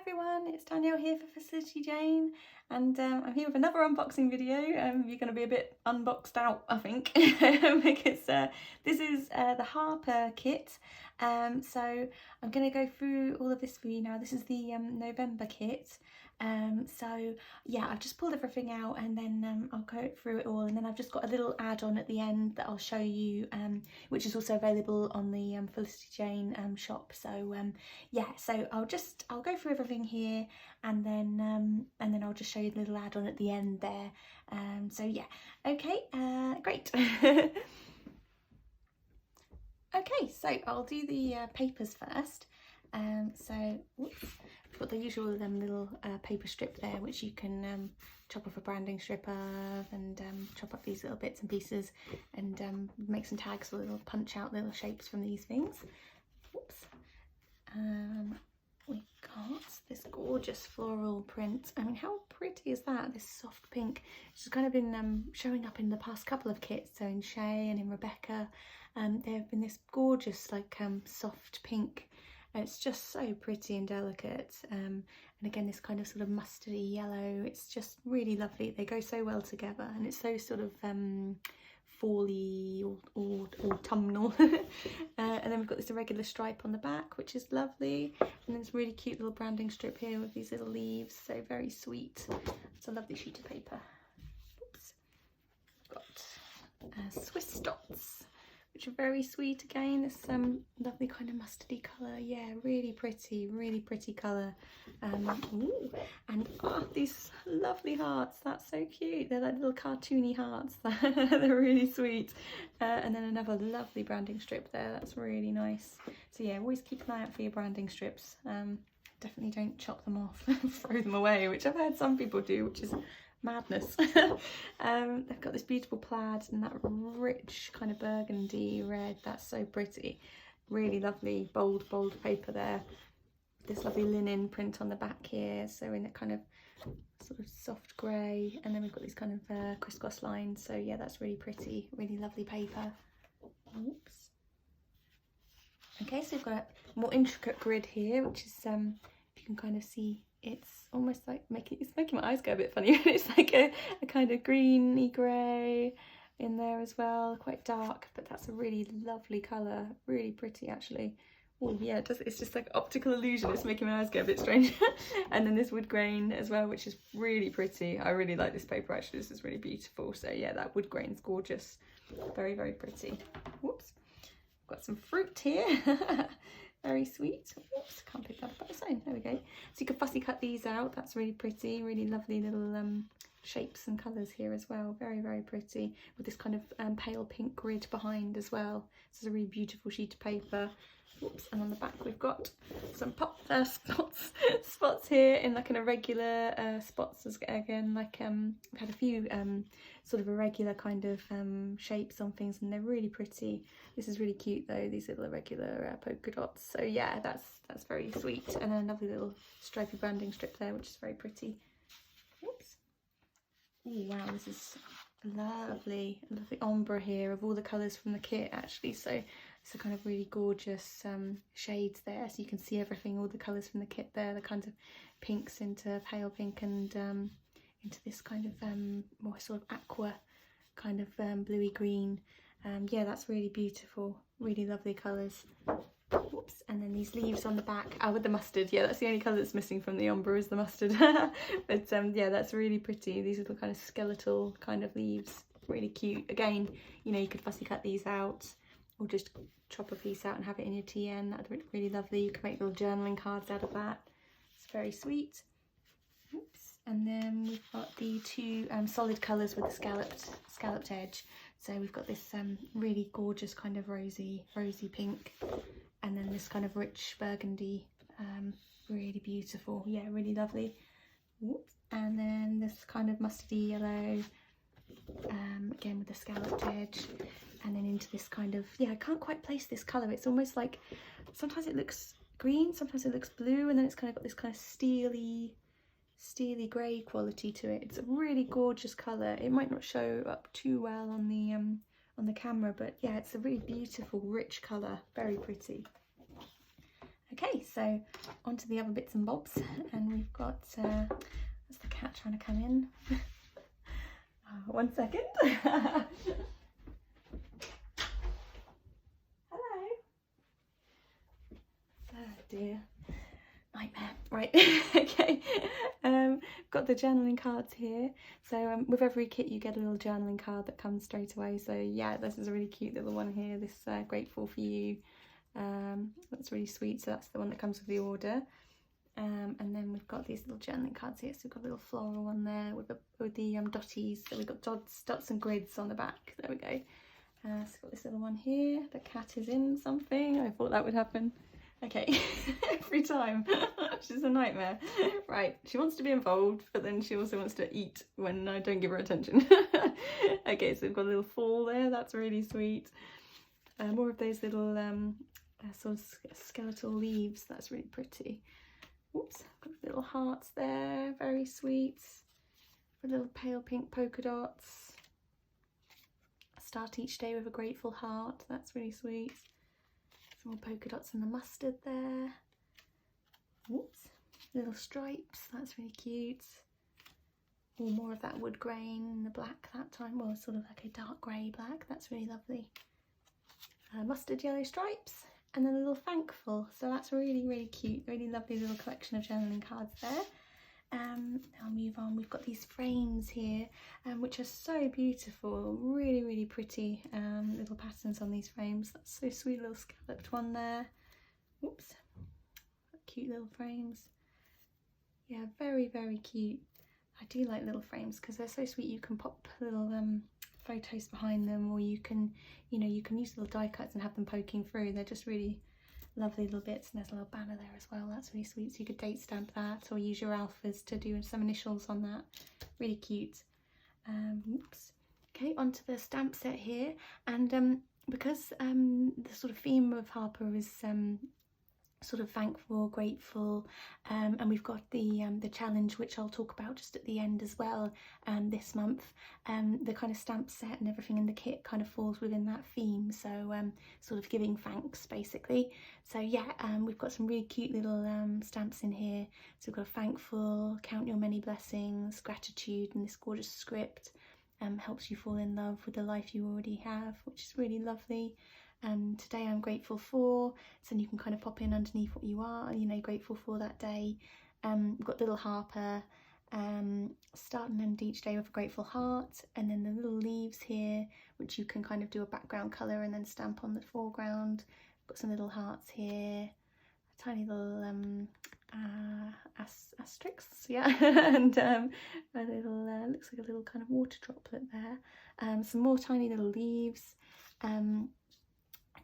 everyone, it's Danielle here for Felicity Jane, and I'm here with another unboxing video. You're going to be a bit unboxed out, I think, because this is the Harper kit. So I'm going to go through all of this for you now. This is the November kit. So yeah, I've just pulled everything out, and then I'll go through it all, and then I've just got a little add-on at the end that I'll show you, which is also available on the Felicity Jane shop. So yeah, so I'll go through everything here, and then I'll just show you the little add-on at the end there. So yeah, okay, great. Okay, so I'll do the papers first. So whoops, I've got the usual little paper strip there, which you can chop off a branding strip of, and chop up these little bits and pieces, and make some tags or little punch out little shapes from these things. Whoops. We got this gorgeous floral print. I mean, how pretty is that? This soft pink, which has kind of been showing up in the past couple of kits. So in Shay and in Rebecca, there have been this gorgeous like soft pink. It's just so pretty and delicate, and again this kind of sort of mustardy yellow. It's just really lovely. They go so well together, and it's so sort of fally or autumnal. And then we've got this irregular stripe on the back, which is lovely, and this really cute little branding strip here with these little leaves, so very sweet. It's a lovely sheet of paper. Oops. Got Swiss dots, which are very sweet again. This lovely kind of mustardy colour. Yeah, really pretty colour. Ooh, and these lovely hearts. That's so cute. They're like little cartoony hearts. They're really sweet. And then another lovely branding strip there. That's really nice. So yeah, always keep an eye out for your branding strips. Definitely don't chop them off and throw them away, which I've heard some people do, which is madness. They've got this beautiful plaid and that rich kind of burgundy red. That's so pretty. Really lovely bold paper there. This lovely linen print on the back here, so in a kind of sort of soft grey, and then we've got these kind of crisscross lines. So yeah, that's really pretty, really lovely paper. Oops. Okay, so we've got a more intricate grid here, which is if you can kind of see, it's almost like it's making my eyes go a bit funny. It's like a kind of greeny grey in there as well, quite dark, but that's a really lovely colour, really pretty actually. Oh yeah, it's just like optical illusion. It's making my eyes get a bit strange. And then this wood grain as well, which is really pretty. I really like this paper actually. This is really beautiful. So yeah, that wood grain's gorgeous. Very pretty. Whoops. Got some fruit here. Very sweet. Oops, can't pick that up by its own. There we go. So you can fussy cut these out. That's really pretty. Really lovely little shapes and colours here as well. Very pretty, with this kind of pale pink grid behind as well. This is a really beautiful sheet of paper. Oops, and on the back we've got some spots here in like an irregular spots again, like we've had a few sort of irregular kind of shapes on things, and they're really pretty. This is really cute though, these little irregular polka dots. So yeah, that's very sweet. And then a lovely little stripy branding strip there, which is very pretty. Oops. Oh wow, this is lovely ombre here of all the colours from the kit actually. So it's a kind of really gorgeous shades there, so you can see everything, all the colours from the kit there, the kinds of pinks into pale pink, and into this kind of more sort of aqua kind of bluey green. Yeah, that's really beautiful, really lovely colours. Whoops. And then these leaves on the back, with the mustard. Yeah, that's the only colour that's missing from the ombre is the mustard. But yeah, that's really pretty. These little kind of skeletal kind of leaves, really cute. Again, you know, you could fussy cut these out, or just chop a piece out and have it in your TN. That'd be really lovely. You can make little journaling cards out of that. It's very sweet. Oops. And then we've got the two solid colours with the scalloped edge. So we've got this really gorgeous kind of rosy pink, and then this kind of rich burgundy, really beautiful. Yeah, really lovely. Oops. And then this kind of mustardy yellow, again with the scalloped edge. And then into this kind of, yeah, I can't quite place this colour. It's almost like, sometimes it looks green, sometimes it looks blue, and then it's kind of got this kind of steely grey quality to it. It's a really gorgeous colour. It might not show up too well on the camera, but yeah, it's a really beautiful, rich colour. Very pretty. Okay, so on to the other bits and bobs, and we've got, that's the cat trying to come in. 1 second. Hello. Oh dear. Nightmare. Right, okay. Got the journaling cards here. So with every kit you get a little journaling card that comes straight away. So yeah, this is a really cute little one here. This grateful for you. That's really sweet. So that's the one that comes with the order. And then we've got these little journaling cards here. So we've got a little floral one there with the dotties. So we've got dots and grids on the back. There we go. So we've got this little one here. The cat is in something. I thought that would happen. Okay, every time. She's a nightmare. Right, she wants to be involved, but then she also wants to eat when I don't give her attention. Okay, so we've got a little fall there. That's really sweet. More of those little sort of skeletal leaves. That's really pretty. Oops, got little hearts there. Very sweet. With little pale pink polka dots. Start each day with a grateful heart. That's really sweet. Some more polka dots and the mustard there. Oops, little stripes, that's really cute. Or more of that wood grain in the black that time, well, sort of like a dark grey black, that's really lovely. Mustard yellow stripes, and then a little thankful, so that's really, really cute, really lovely little collection of journaling cards there. I'll move on. We've got these frames here, which are so beautiful, really, really pretty little patterns on these frames. That's so sweet, little scalloped one there. Oops, cute little frames. Yeah, very, very cute. I do like little frames because they're so sweet. You can pop little photos behind them, or you can use little die cuts and have them poking through. They're just really lovely little bits, and there's a little banner there as well. That's really sweet. So you could date stamp that, or use your alphas to do some initials on that. Really cute. Oops. Okay, onto the stamp set here, and because the sort of theme of Harper is sort of thankful, grateful, and we've got the challenge, which I'll talk about just at the end as well, this month. The kind of stamp set and everything in the kit kind of falls within that theme, so sort of giving thanks basically. So yeah, we've got some really cute little stamps in here. So we've got thankful, count your many blessings, gratitude, and this gorgeous script helps you fall in love with the life you already have, which is really lovely. Today I'm grateful for, so you can kind of pop in underneath what you are, grateful for that day. We've got little Harper, start and end each day with a grateful heart, and then the little leaves here, which you can kind of do a background colour and then stamp on the foreground. Got some little hearts here, a tiny little asterisks, yeah, and a little, looks like a little kind of water droplet there. Some more tiny little leaves.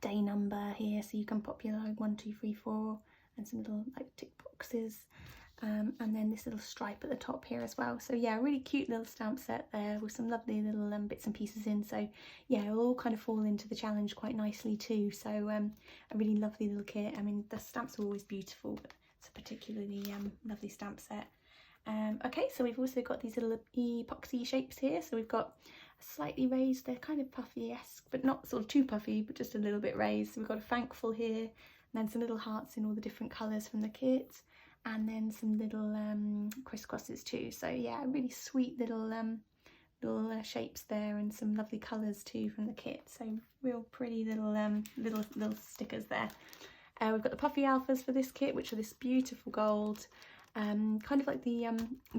Day number here, so you can pop your like 1, 2, 3, 4, and some little like tick boxes, and then this little stripe at the top here as well. So yeah, really cute little stamp set there with some lovely little bits and pieces in. So yeah, it'll all kind of fall into the challenge quite nicely too. So a really lovely little kit. I mean, the stamps are always beautiful, but it's a particularly lovely stamp set. Okay, so we've also got these little epoxy shapes here. So we've got slightly raised, they're kind of puffy-esque, but not sort of too puffy, but just a little bit raised. So we've got a thankful here, and then some little hearts in all the different colours from the kit, and then some little crisscrosses too. So yeah, really sweet little shapes there, and some lovely colours too from the kit. So real pretty little little stickers there. We've got the puffy alphas for this kit, which are this beautiful gold. Kind of like the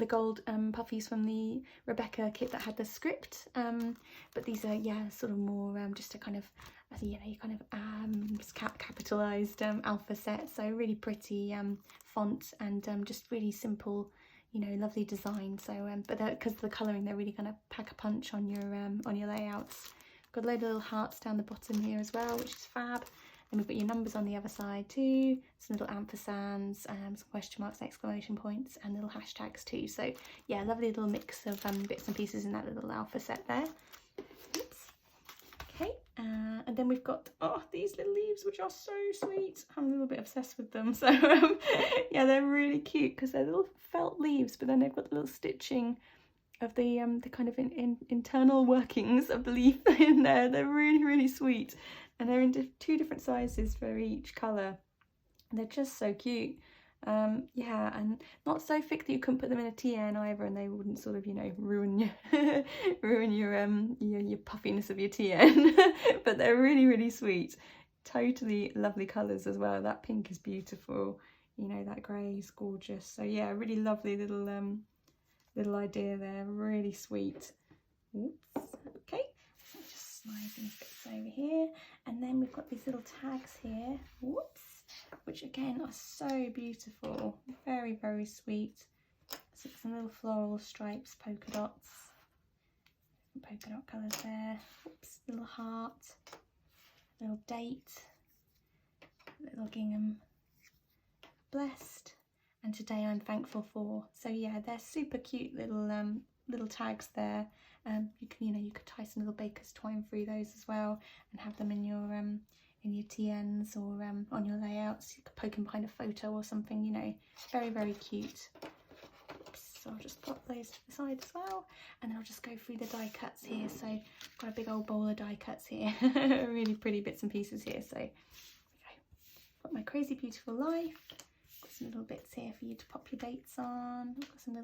gold puffies from the Rebecca kit that had the script, but these are, yeah, sort of more just a kind of, capitalised alpha set. So really pretty font, and just really simple, lovely design. So but because of the colouring, they're really going to pack a punch on your layouts. Got a load of little hearts down the bottom here as well, which is fab. Then we've got your numbers on the other side too, some little ampersands, some question marks, exclamation points, and little hashtags too. So yeah, lovely little mix of bits and pieces in that little alpha set there. Oops. Okay, and then we've got these little leaves, which are so sweet. I'm a little bit obsessed with them. So yeah, they're really cute because they're little felt leaves, but then they've got the little stitching of the kind of internal workings of the leaf in there. They're really, really sweet, and they're in 2 different sizes for each colour. They're just so cute. Yeah, and not so thick that you couldn't put them in a TN either, and they wouldn't sort of, you know, ruin your ruin your puffiness of your TN. But they're really, really sweet. Totally lovely colours as well. That pink is beautiful. You know, that grey is gorgeous. So yeah, really lovely little little idea there. Really sweet. Oops. Okay, so just slide these bits over here, and then we've got these little tags here. Whoops. Which again are so beautiful, very, very sweet. So some little floral stripes, polka dots, polka dot colours there. Oops, little heart, little date, little gingham, blessed, and today I'm thankful for. So yeah, they're super cute little little tags there. You could tie some little baker's twine through those as well, and have them in your TNs or on your layouts. You could poke them behind a photo or something, you know. Very, very cute. Oops, so I'll just pop those to the side as well, and I'll just go through the die cuts here. So I've got a big old bowl of die cuts here. Really pretty bits and pieces here. So okay. Got my Crazy Beautiful Life. Got some little bits here for you to pop your dates on. I've got some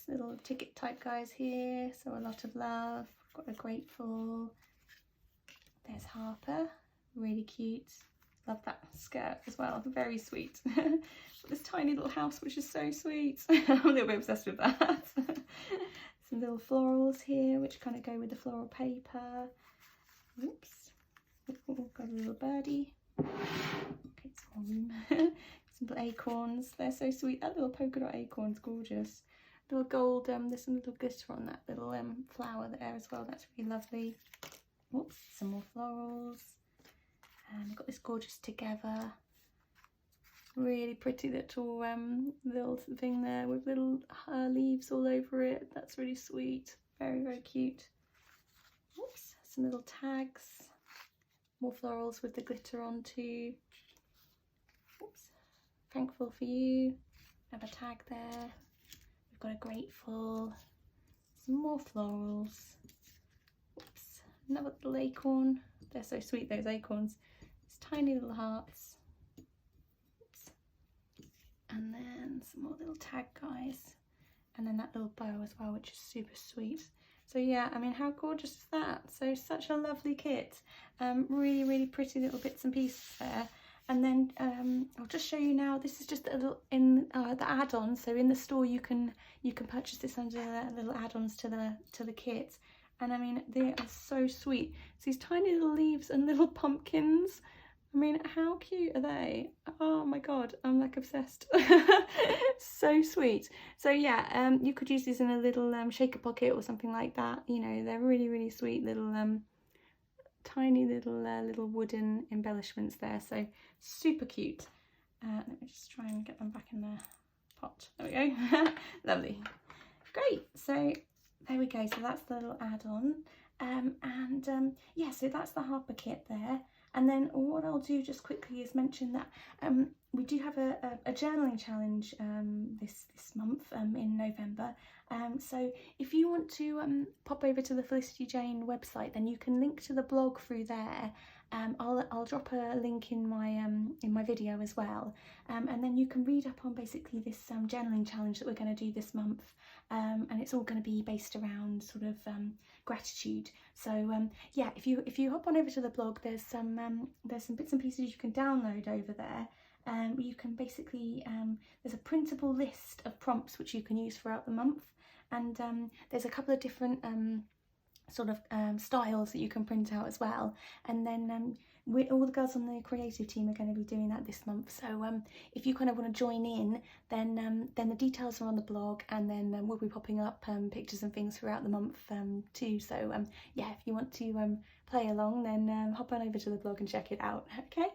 little ticket type guys here. So a lot of love. Got a grateful. There's Harper. Really cute. Love that skirt as well. Very sweet. This tiny little house, which is so sweet. I'm a little bit obsessed with that. Some little florals here, which kind of go with the floral paper. Oops. Oh, got a little birdie. Okay, some more room. Some little acorns. They're so sweet. That little polka dot acorn's gorgeous. Little gold. There's some little glitter on that little flower there as well. That's really lovely. Oops, some more florals. And we've got this gorgeous together. Really pretty little little thing there with little leaves all over it. That's really sweet. Very, very cute. Oops, some little tags. More florals with the glitter on too. Oops. Thankful for you. Have a tag there. We've got a grateful. Some more florals. Oops. Another little acorn. They're so sweet, those acorns. These tiny little hearts. Oops. And then some more little tag guys. And then that little bow as well, which is super sweet. So yeah, I mean, how gorgeous is that? So such a lovely kit. Really, really pretty little bits and pieces there. And then I'll just show you now. This is just a little in the add-on. So in the store, you can purchase this under the little add-ons to the kit. And I mean, they are so sweet. It's these tiny little leaves and little pumpkins. I mean, how cute are they? Oh my God, I'm like obsessed. So sweet. So yeah, you could use these in a little shaker pocket or something like that. You know, they're really, really sweet little tiny little wooden embellishments there. So super cute. Let me just try and get them back in the pot. There we go. Lovely. Great. So there we go. So that's the little add-on. Yeah, so that's the Harper kit there. And then what I'll do just quickly is mention that we do have a journaling challenge this month in November. So if you want to pop over to the Felicity Jane website, then you can link to the blog through there. I'll drop a link in my video as well, and then you can read up on basically this journaling challenge that we're going to do this month, and it's all going to be based around sort of gratitude. So yeah, if you hop on over to the blog, there's some bits and pieces you can download over there. You can basically there's a printable list of prompts which you can use throughout the month, and there's a couple of different sort of styles that you can print out as well. And then all the girls on the creative team are going to be doing that this month. So if you kind of want to join in, then the details are on the blog, and then we'll be popping up pictures and things throughout the month too. So yeah, if you want to play along, then hop on over to the blog and check it out. Okay,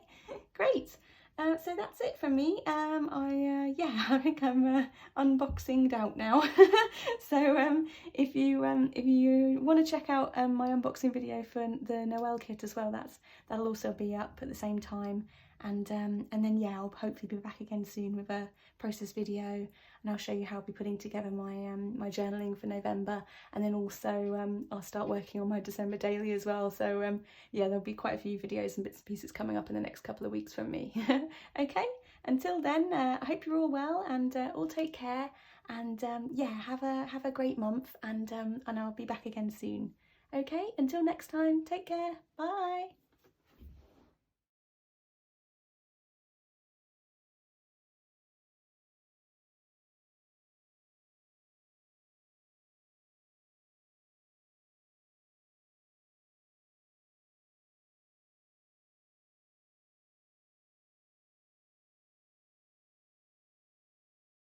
great. So that's it from me. Yeah, I think I'm unboxinged out now. So if you want to check out my unboxing video for the Noel kit as well, that'll also be up at the same time. and then yeah, I'll hopefully be back again soon with a process video, and I'll show you how I'll be putting together my my journaling for November, and then also I'll start working on my December daily as well. So yeah, there'll be quite a few videos and bits and pieces coming up in the next couple of weeks from me. Okay, until then, I hope you're all well, and all take care, and yeah, have a great month, and I'll be back again soon. Okay, until next time, take care, bye.